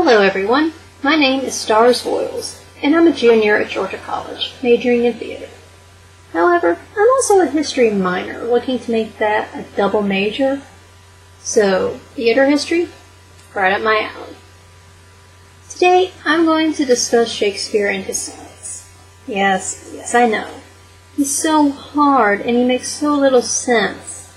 Hello everyone, my name is Voyles, and I'm a junior at Georgia College, majoring in theater. However, I'm also a history minor, looking to make that a double major, so theater history, right up my alley. Today, I'm going to discuss Shakespeare and his sonnets. Yes, I know. He's so hard and he makes so little sense.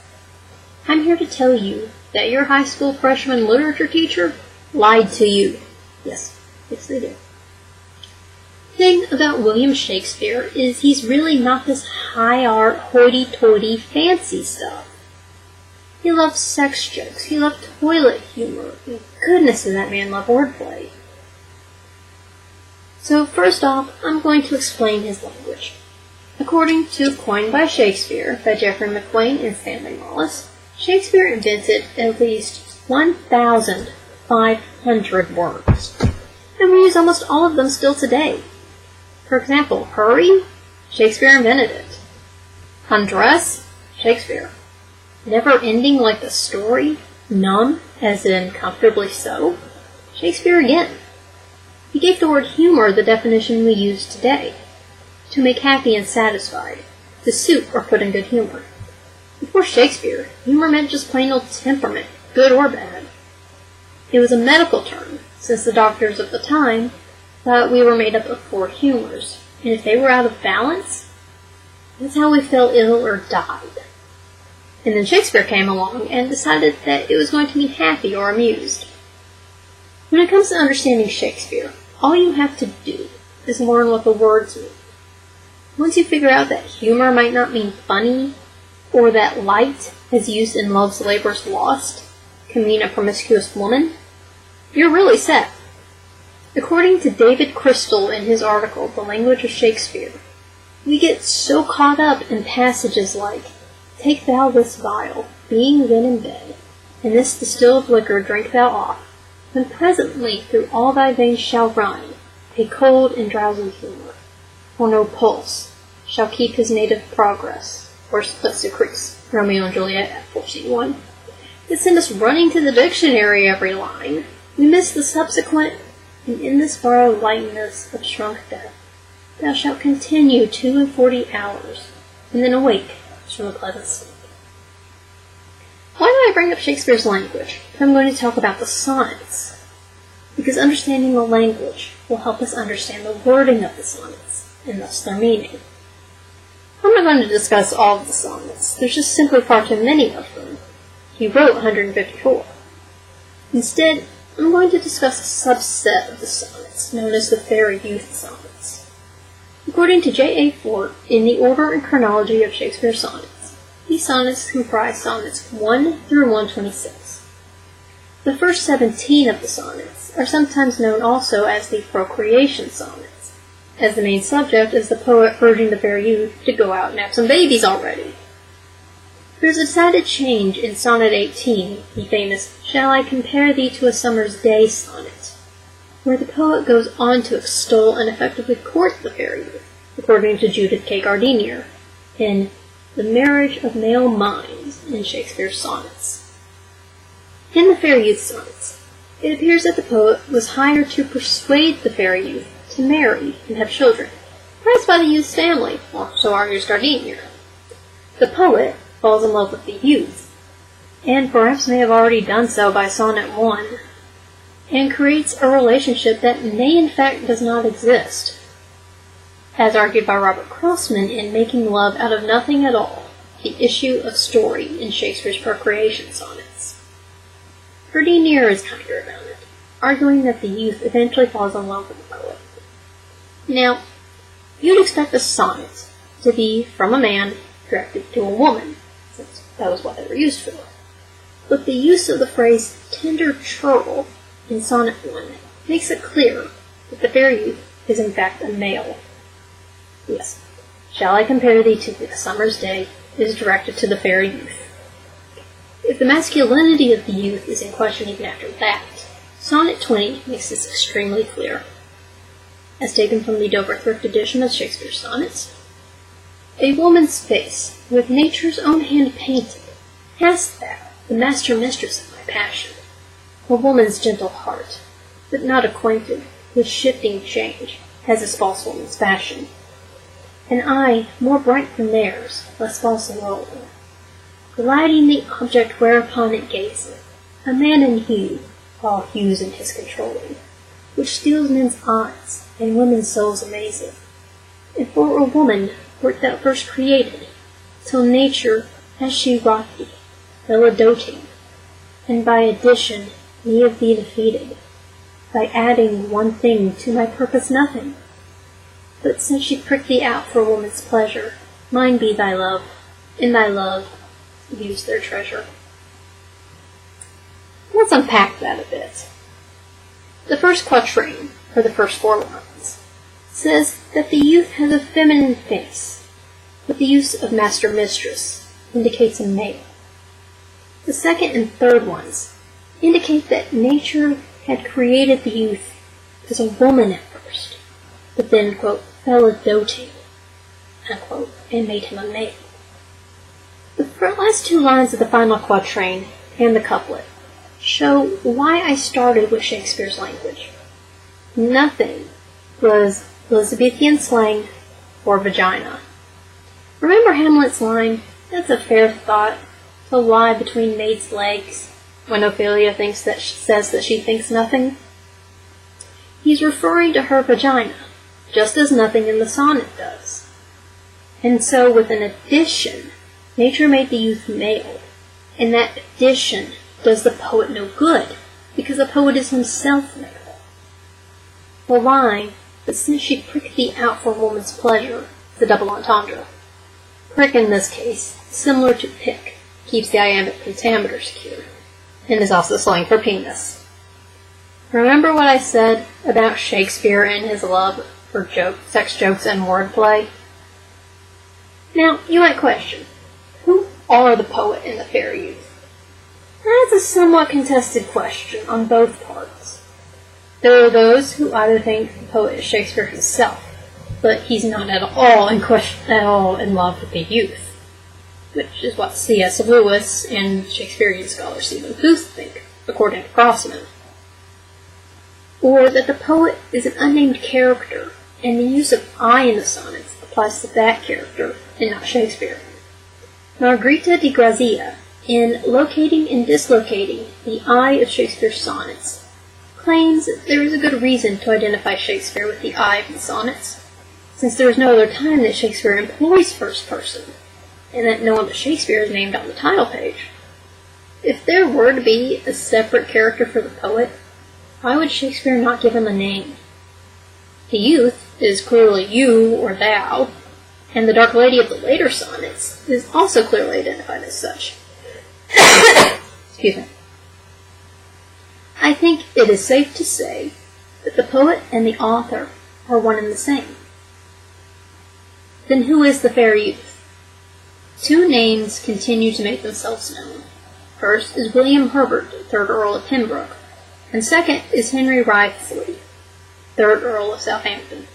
I'm here to tell you that your high school freshman literature teacher lied to you. Yes, they do. The thing about William Shakespeare is he's really not this high art, hoity-toity, fancy stuff. He loved sex jokes, he loved toilet humor, and goodness did that man love wordplay. So first off, I'm going to explain his language. According to Coined by Shakespeare by Geoffrey McQueen and Stanley Wallace, Shakespeare invented at least 1,500 words, and we use almost all of them still today. For example, hurry? Shakespeare invented it. Undress? Shakespeare. Never ending like the story? Numb, as in comfortably so? Shakespeare again. He gave the word humor the definition we use today. To make happy and satisfied. To suit or put in good humor. Before Shakespeare, humor meant just plain old temperament, good or bad. It was a medical term, since the doctors of the time thought we were made up of 4 humors, and if they were out of balance, that's how we fell ill or died. And then Shakespeare came along and decided that it was going to mean happy or amused. When it comes to understanding Shakespeare, all you have to do is learn what the words mean. Once you figure out that humor might not mean funny, or that light, as used in Love's Labour's Lost, can mean a promiscuous woman, you're really set. According to David Crystal in his article, The Language of Shakespeare, we get so caught up in passages like, "Take thou this vial, being then in bed, and this distilled liquor drink thou off, when presently through all thy veins shall run a cold and drowsy humor, for no pulse shall keep his native progress," or let's decrease, Romeo and Juliet at 14:1. It send us running to the dictionary every line. We miss the subsequent, "And in this borrowed lightness of shrunk death, thou shalt continue 42 hours, and then awake from a pleasant sleep." Why do I bring up Shakespeare's language if I'm going to talk about the sonnets? Because understanding the language will help us understand the wording of the sonnets, and thus their meaning. I'm not going to discuss all of the sonnets. There's just simply far too many of them. He wrote 154. Instead, I'm going to discuss a subset of the sonnets, known as the Fair Youth Sonnets. According to J.A. Fort, in the order and chronology of Shakespeare's sonnets, these sonnets comprise sonnets 1 through 126. The first 17 of the sonnets are sometimes known also as the Procreation Sonnets, as the main subject is the poet urging the fair youth to go out and have some babies already. There's a decided change in Sonnet 18, the famous "Shall I compare thee to a summer's day" sonnet, where the poet goes on to extol and effectively court the fair youth, according to Judith K. Gardiner, in The Marriage of Male Minds in Shakespeare's Sonnets. In the Fair Youth Sonnets, it appears that the poet was hired to persuade the fair youth to marry and have children, perhaps by the youth's family, or so argues Gardiner. The poet falls in love with the youth, and perhaps may have already done so by Sonnet 1, and creates a relationship that may in fact does not exist, as argued by Robert Crossman in Making Love Out of Nothing at All, the issue of story in Shakespeare's Procreation Sonnets. Gardiner is kinder about it, arguing that the youth eventually falls in love with the poet. Now, you'd expect a sonnet to be from a man directed to a woman, since that was what they were used for. But the use of the phrase "tender churl" in Sonnet 1 makes it clear that the fair youth is in fact a male. Yes, "Shall I compare thee to a summer's day" is directed to the fair youth. If the masculinity of the youth is in question even after that, Sonnet 20 makes this extremely clear. As taken from the Dover Thrift edition of Shakespeare's Sonnets, "A woman's face, with nature's own hand painted, hast thou, the master-mistress of my passion, a woman's gentle heart, but not acquainted with shifting change, as is false woman's fashion. An eye more bright than theirs, less false and rolling, gliding the object whereupon it gazeth, a man in hue, all hues in his controlling, which steals men's eyes, and women's souls amazeth. And for a woman wert thou first created, till nature, as she wrought thee, fell a doting, and by addition me of thee defeated, by adding one thing to my purpose nothing. But since she pricked thee out for woman's pleasure, mine be thy love, in thy love use their treasure. Let's unpack that a bit. The first quatrain, or the first 4 lines, says that the youth has a feminine face, but the use of master-mistress indicates a male. The second and third ones indicate that nature had created the youth as a woman at first, but then, quote, fell a doting, unquote, and made him a male. The last 2 lines of the final quatrain and the couplet show why I started with Shakespeare's language. Nothing was Elizabethan slang or vagina. Remember Hamlet's line, "That's a fair thought, to lie between maid's legs," when Ophelia says that she thinks nothing? He's referring to her vagina, just as nothing in the sonnet does. And so with an addition, nature made the youth male, and that addition does the poet no good, because the poet is himself male. The line, "But since she pricked thee out for woman's pleasure," is a double entendre. Prick in this case, similar to pick, keeps the iambic pentameter secure, and is also slang for penis. Remember what I said about Shakespeare and his love for sex jokes and wordplay? Now, you might question, who are the poet and the fair youth? That's a somewhat contested question on both parts. There are those who either think the poet is Shakespeare himself, but he's not at all in love with the youth, which is what C.S. Lewis and Shakespearean scholar Stephen Booth think, according to Crossman. Or that the poet is an unnamed character, and the use of I in the sonnets applies to that character and not Shakespeare. Margherita di Grazia, in Locating and Dislocating the I of Shakespeare's sonnets, claims that there is a good reason to identify Shakespeare with the I of the sonnets, since there is no other time that Shakespeare employs first person, and that no one but Shakespeare is named on the title page. If there were to be a separate character for the poet, why would Shakespeare not give him a name? The youth is clearly you or thou, and the dark lady of the later sonnets is also clearly identified as such. Excuse me. I think it is safe to say that the poet and the author are one and the same. Then who is the fair youth? 2 names continue to make themselves known. First is William Herbert, 3rd Earl of Pembroke, and second is Henry Wriothesley, 3rd Earl of Southampton.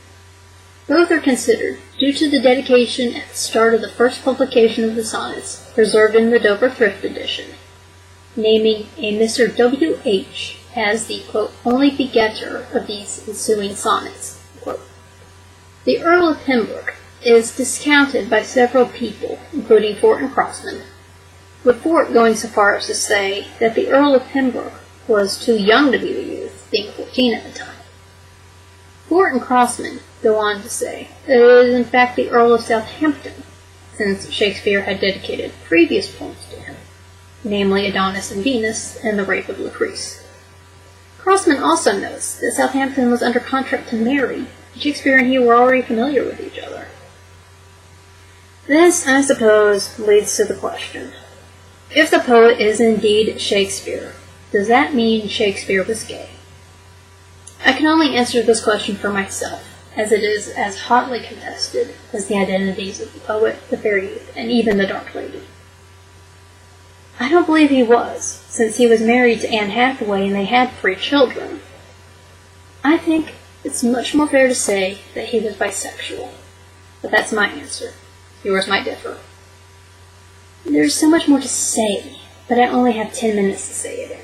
Both are considered, due to the dedication at the start of the first publication of the sonnets, preserved in the Dover Thrift Edition, naming a Mr. W.H. as the, quote, only begetter of these ensuing sonnets, quote. The Earl of Pembroke is discounted by several people, including Fort and Crossman, with Fort going so far as to say that the Earl of Pembroke was too young to be the youth, being 14 at the time. Fort and Crossman go on to say that it is in fact the Earl of Southampton, since Shakespeare had dedicated previous poems to him, namely Adonis and Venus and the Rape of Lucrece. Crossman also notes that Southampton was under contract to marry, and Shakespeare and he were already familiar with each other. This, I suppose, leads to the question, if the poet is indeed Shakespeare, does that mean Shakespeare was gay? I can only answer this question for myself, as it is as hotly contested as the identities of the poet, the fair youth, and even the dark lady. I don't believe he was, since he was married to Anne Hathaway and they had 3 children. I think it's much more fair to say that he was bisexual, but that's my answer. Yours might differ. There's so much more to say, but I only have 10 minutes to say it in,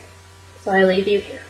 so I leave you here.